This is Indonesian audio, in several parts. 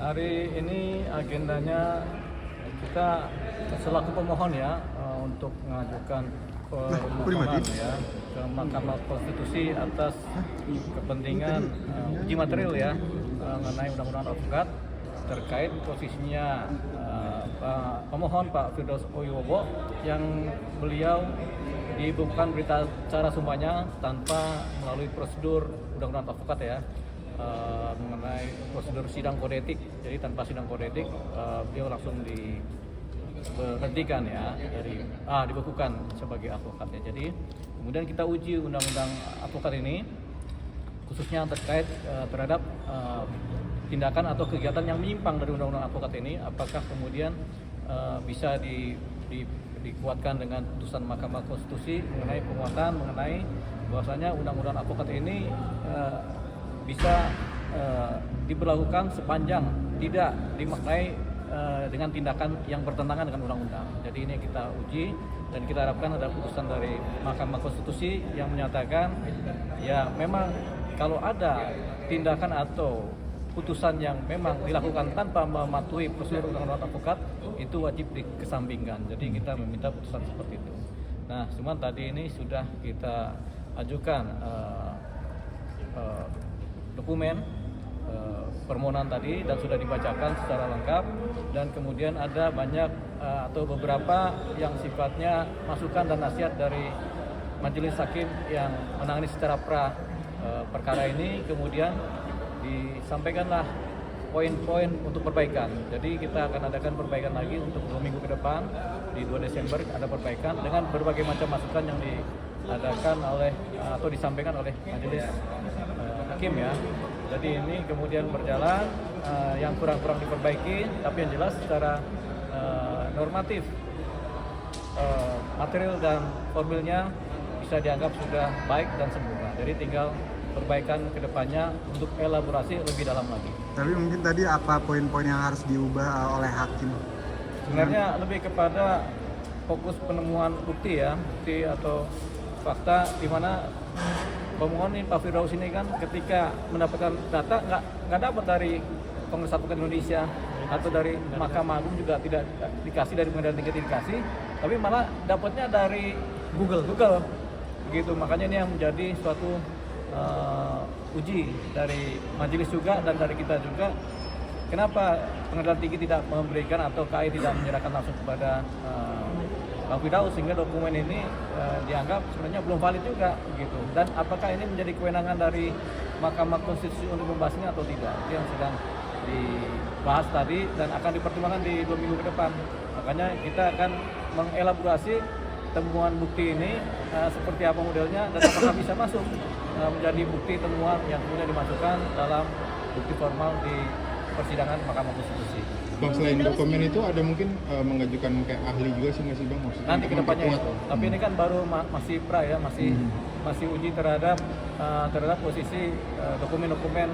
Hari ini agendanya kita selaku pemohon ya untuk mengajukan permohonan ya ke Mahkamah Konstitusi atas kepentingan uji material ya mengenai Undang-Undang Advokat terkait posisinya pemohon Pak Firdaus Wibowo yang beliau dibukukan berita acara sumpahnya tanpa melalui prosedur Undang-Undang Advokat ya. Mengenai prosedur sidang kode etik, jadi tanpa sidang kode etik beliau langsung diberhentikan ya dibekukan sebagai advokat ya. Jadi kemudian kita uji undang-undang advokat ini khususnya terkait terhadap tindakan atau kegiatan yang menyimpang dari undang-undang advokat ini, apakah kemudian bisa dikuatkan dengan putusan Mahkamah Konstitusi mengenai bahwasanya undang-undang advokat ini bisa diberlakukan sepanjang tidak dimaknai dengan tindakan yang bertentangan dengan undang-undang. Jadi ini kita uji dan kita harapkan ada putusan dari Mahkamah Konstitusi yang menyatakan ya memang kalau ada tindakan atau putusan yang memang dilakukan tanpa mematuhi prosedur undang-undang advokat itu wajib dikesampingkan. Jadi kita meminta putusan seperti itu. Nah, cuman tadi ini sudah kita ajukan dokumen permohonan tadi dan sudah dibacakan secara lengkap, dan kemudian ada banyak atau beberapa yang sifatnya masukan dan nasihat dari majelis hakim yang menangani secara perkara ini, kemudian disampaikanlah poin-poin untuk perbaikan. Jadi kita akan adakan perbaikan lagi untuk 2 minggu ke depan, di 2 Desember ada perbaikan dengan berbagai macam masukan yang diadakan oleh atau disampaikan oleh majelis hakim ya. Jadi ini kemudian berjalan, yang kurang-kurang diperbaiki, tapi yang jelas secara normatif material dan formilnya bisa dianggap sudah baik dan sempurna. Jadi tinggal perbaikan kedepannya untuk elaborasi lebih dalam lagi. Tapi mungkin tadi apa poin-poin yang harus diubah oleh hakim? Sebenarnya lebih kepada fokus penemuan bukti ya, bukti atau fakta di mana pemohon ini Pak Firdaus ini kan ketika mendapatkan data nggak dapat dari Kongres Advokat Indonesia atau dari Mahkamah Agung juga tidak dikasih, dari Pengadilan Tinggi dikasih, tapi malah dapatnya dari Google begitu. Makanya ini yang menjadi suatu uji dari majelis juga dan dari kita juga, kenapa Pengadilan Tinggi tidak memberikan atau KAI tidak menyerahkan langsung kepada Pak Firdaus, sehingga dokumen ini dianggap sebenarnya belum valid juga gitu. Dan apakah ini menjadi kewenangan dari Mahkamah Konstitusi untuk membahasnya atau tidak, itu yang sedang dibahas tadi dan akan dipertimbangkan di 2 minggu ke depan. Makanya kita akan mengelaborasi temuan bukti ini seperti apa modelnya dan apakah bisa masuk menjadi bukti temuan yang kemudian dimasukkan dalam bukti formal di persidangan Mahkamah Konstitusi. Bang, selain dokumen itu ada mungkin mengajukan kayak ahli juga sih nggak sih Bang? Maksudnya nanti kedepannya itu. Tapi ini kan baru masih ya, masih uji terhadap posisi dokumen-dokumen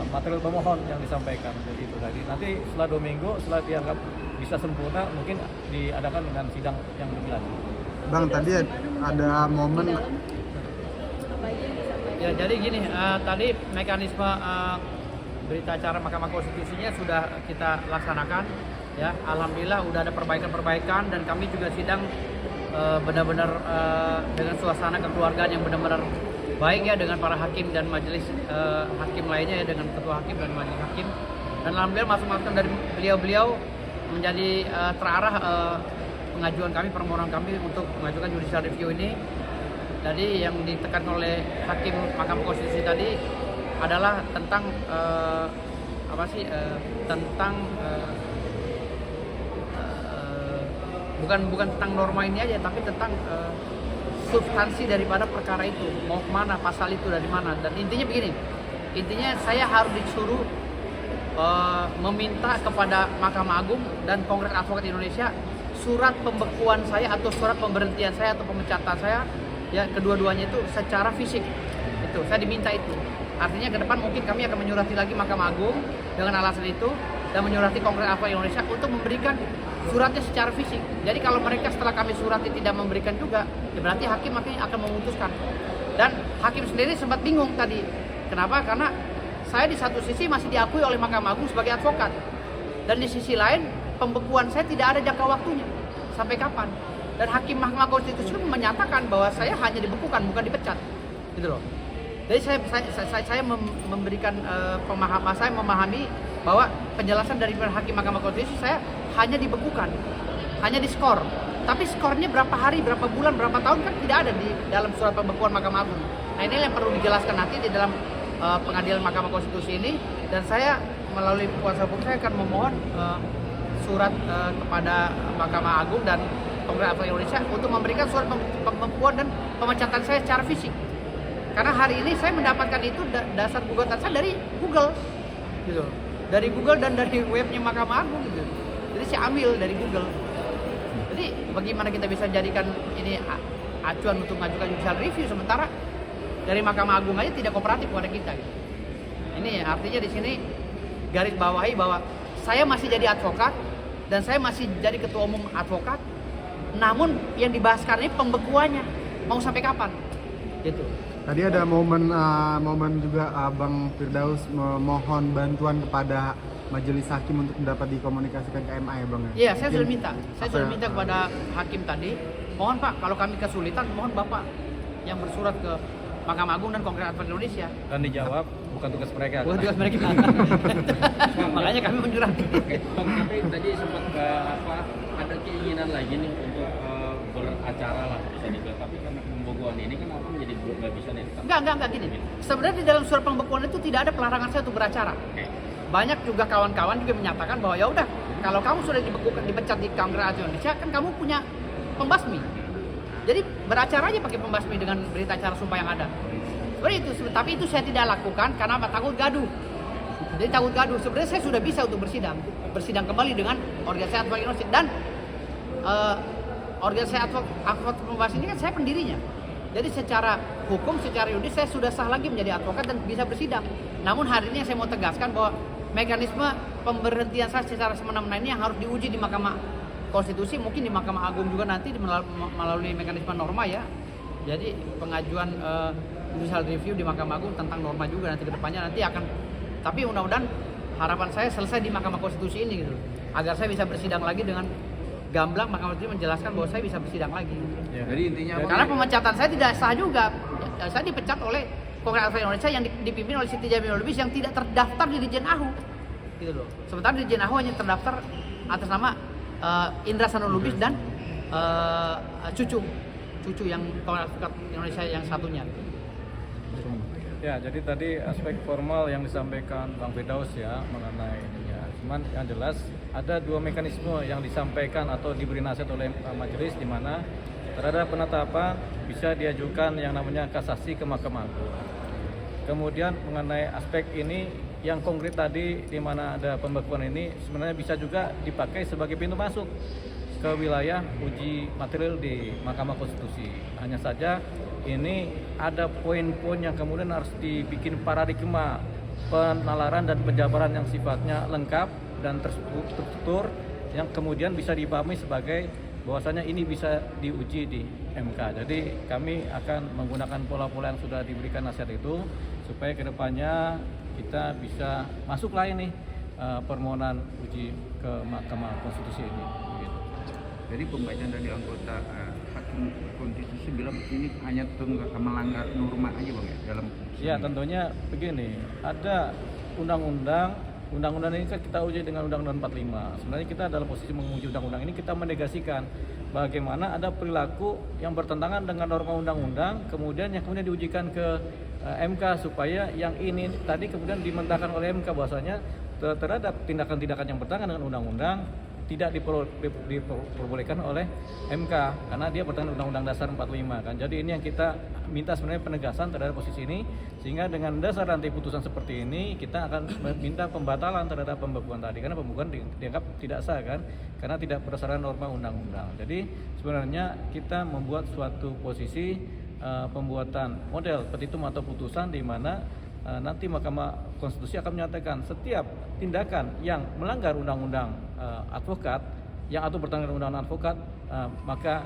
material pemohon yang disampaikan. Jadi itu tadi. Nanti setelah 2 minggu, setelah dianggap bisa sempurna, mungkin diadakan dengan sidang yang lebih lanjut. Bang, tadi ada momen. Ya, jadi gini, tadi mekanisme berita acara Mahkamah Konstitusinya sudah kita laksanakan ya. Alhamdulillah udah ada perbaikan dan kami juga sidang benar-benar dengan suasana kekeluargaan yang benar-benar baik ya, dengan para hakim dan majelis hakim lainnya ya, dengan ketua hakim dan majelis hakim. Dan alhamdulillah masukan dari beliau-beliau menjadi terarah pengajuan kami, permohonan kami untuk mengajukan judicial review ini. Jadi yang ditekan oleh hakim Mahkamah Konstitusi tadi adalah tentang bukan tentang norma ini aja, tapi tentang substansi daripada perkara itu, mau kemana, pasal itu dari mana. Dan intinya begini, intinya saya harus disuruh meminta kepada Mahkamah Agung dan Kongres Advokat Indonesia surat pembekuan saya atau surat pemberhentian saya atau pemecatan saya ya, kedua-duanya itu secara fisik. Itu saya diminta itu. Artinya ke depan mungkin kami akan menyurati lagi Mahkamah Agung dengan alasan itu dan menyurati Kongres Advokat Indonesia untuk memberikan suratnya secara fisik. Jadi kalau mereka setelah kami surati tidak memberikan juga, ya berarti hakim akan memutuskan. Dan hakim sendiri sempat bingung tadi. Kenapa? Karena saya di satu sisi masih diakui oleh Mahkamah Agung sebagai advokat, dan di sisi lain pembekuan saya tidak ada jangka waktunya sampai kapan. Dan Hakim Mahkamah Konstitusi menyatakan bahwa saya hanya dibekukan, bukan dipecat, gitu loh. Jadi saya memberikan pemahaman, saya memahami bahwa penjelasan dari Hakim Mahkamah Konstitusi saya hanya dibekukan, hanya diskor. Tapi skornya berapa hari, berapa bulan, berapa tahun kan tidak ada di dalam surat pembekuan Mahkamah Agung. Nah ini yang perlu dijelaskan nanti di dalam pengadilan Mahkamah Konstitusi ini, dan saya melalui kuasa hukum saya akan memohon surat kepada Mahkamah Agung dan Kongres Advokat Indonesia untuk memberikan surat pembekuan dan pemecatan saya secara fisik. Karena hari ini saya mendapatkan itu dasar gugatan saya dari Google, gitu. Dari Google dan dari webnya Mahkamah Agung, gitu. Jadi saya ambil dari Google. Jadi bagaimana kita bisa jadikan ini acuan untuk mengajukan judicial review sementara dari Mahkamah Agung aja tidak kooperatif kepada kita, gitu. Ini artinya di sini garis bawahi bahwa saya masih jadi advokat dan saya masih jadi ketua umum advokat. Namun yang dibahaskan ini pembekuannya mau sampai kapan, gitu. Tadi ada momen juga Bang Firdaus memohon bantuan kepada majelis hakim untuk dapat dikomunikasikan ke MA ya Bang ya? Iya, saya sudah minta. Saya sudah minta kepada hakim tadi, mohon Pak, kalau kami kesulitan, mohon Bapak yang bersurat ke Mahkamah Agung dan Kongres Advokat Indonesia. Dan dijawab bukan tugas mereka. Bukan tugas mereka. Makanya kami menyerah. Bang, tapi tadi sempat ada keinginan lagi nih untuk beracara lah bisa dibilang, tapi karena pembekuan ini kan orang jadi nggak bisa nih. Enggak gini. Sebenarnya di dalam surat pembekuan itu tidak ada pelarangan saya untuk beracara. Banyak juga kawan-kawan juga menyatakan bahwa ya udah, kalau kamu sudah dibekukan, dipecat di Kongres Advokat Indonesia, kan kamu punya pembasmi. Jadi beracara aja pakai pembasmi dengan berita acara sumpah yang ada. Sebenarnya itu, tapi itu saya tidak lakukan karena apa? Takut gaduh. Jadi takut gaduh. Sebenarnya saya sudah bisa untuk bersidang kembali dengan organisasi advokat Indonesia, dan organisasi advokat pembahas ini kan saya pendirinya. Jadi secara hukum, secara yuridis saya sudah sah lagi menjadi advokat dan bisa bersidang. Namun hari ini saya mau tegaskan bahwa mekanisme pemberhentian saya secara semena-mena ini yang harus diuji di Mahkamah Konstitusi, mungkin di Mahkamah Agung juga nanti melalui mekanisme norma ya. Jadi pengajuan judicial review di Mahkamah Agung tentang norma juga nanti kedepannya nanti akan. Tapi mudah-mudahan harapan saya selesai di Mahkamah Konstitusi ini gitu, agar saya bisa bersidang lagi dengan gamblang. Mahkamah Konstitusi menjelaskan bahwa saya bisa bersidang lagi. Ya. Jadi intinya apa? Karena pemecatan saya tidak sah juga. Saya dipecat oleh Kongres Advokat Indonesia yang dipimpin oleh Siti Jamil Lubis yang tidak terdaftar di Dirjen AHU, gitu loh. Sementara Dirjen AHU hanya terdaftar atas nama Indra Sanul Lubis dan cucu yang Kongres Advokat Indonesia yang satunya. Ya, jadi tadi aspek formal yang disampaikan Bang Firdaus ya mengenai ini ya. Cuman yang jelas ada dua mekanisme yang disampaikan atau diberi nasihat oleh majelis, di mana terhadap penetapan bisa diajukan yang namanya kasasi ke Mahkamah Agung. Kemudian mengenai aspek ini yang konkret tadi, di mana ada pembekuan ini sebenarnya bisa juga dipakai sebagai pintu masuk ke wilayah uji material di Mahkamah Konstitusi. Hanya saja ini ada poin-poin yang kemudian harus dibikin paradigma penalaran dan penjabaran yang sifatnya lengkap dan terstruktur, yang kemudian bisa dipahami sebagai bahwasanya ini bisa diuji di MK. Jadi kami akan menggunakan pola-pola yang sudah diberikan nasihat itu supaya kedepannya kita bisa masuklah ini permohonan uji ke Mahkamah Konstitusi ini. Begitu. Jadi pembacaan dari anggota Hakim Konstitusi bilang ini hanya melanggar norma aja Bang ya dalam. Ya, tentunya begini, ada undang-undang ini kan kita uji dengan Undang-Undang 45. Sebenarnya kita dalam posisi menguji undang-undang ini, kita menegasikan bagaimana ada perilaku yang bertentangan dengan norma undang-undang, kemudian diujikan ke MK supaya yang ini tadi kemudian dimentahkan oleh MK bahwasanya terhadap tindakan-tindakan yang bertentangan dengan undang-undang tidak diperbolehkan oleh MK karena dia bertentangan Undang-Undang Dasar 45 kan. Jadi ini yang kita minta sebenarnya penegasan terhadap posisi ini, sehingga dengan dasar nanti putusan seperti ini kita akan minta pembatalan terhadap pembekuan tadi, karena pembekuan dianggap tidak sah kan, karena tidak berdasarkan norma undang-undang. Jadi sebenarnya kita membuat suatu posisi pembuatan model petitum atau putusan di mana nanti Mahkamah Konstitusi akan menyatakan setiap tindakan yang melanggar undang-undang advokat yang atau bertentangan dengan undang-undang advokat, maka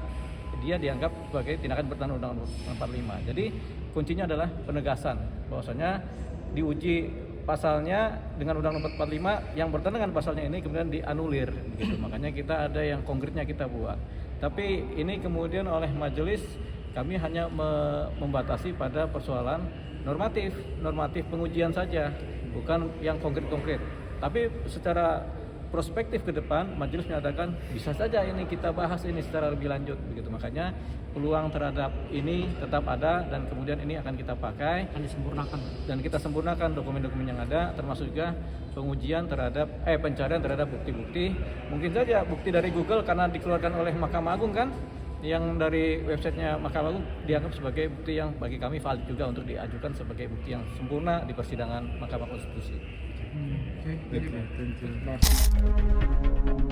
dia dianggap sebagai tindakan bertentangan undang-undang 45. Jadi kuncinya adalah penegasan bahwasanya diuji pasalnya dengan Undang-Undang 45 yang bertentangan pasalnya ini kemudian dianulir begitu. Makanya kita ada yang konkretnya kita buat. Tapi ini kemudian oleh majelis kami hanya membatasi pada persoalan normatif pengujian saja, bukan yang konkret-konkret. Tapi secara prospektif ke depan majelis menyatakan bisa saja ini kita bahas ini secara lebih lanjut begitu. Makanya peluang terhadap ini tetap ada dan kemudian ini akan kita pakai Akan disempurnakan. dan kita sempurnakan dokumen-dokumen yang ada, termasuk juga pengujian terhadap pencarian terhadap bukti-bukti. Mungkin saja bukti dari Google karena dikeluarkan oleh Mahkamah Agung kan, yang dari websitenya Mahkamah Agung dianggap sebagai bukti yang bagi kami valid juga untuk diajukan sebagai bukti yang sempurna di persidangan Mahkamah Konstitusi. Oke, thank you.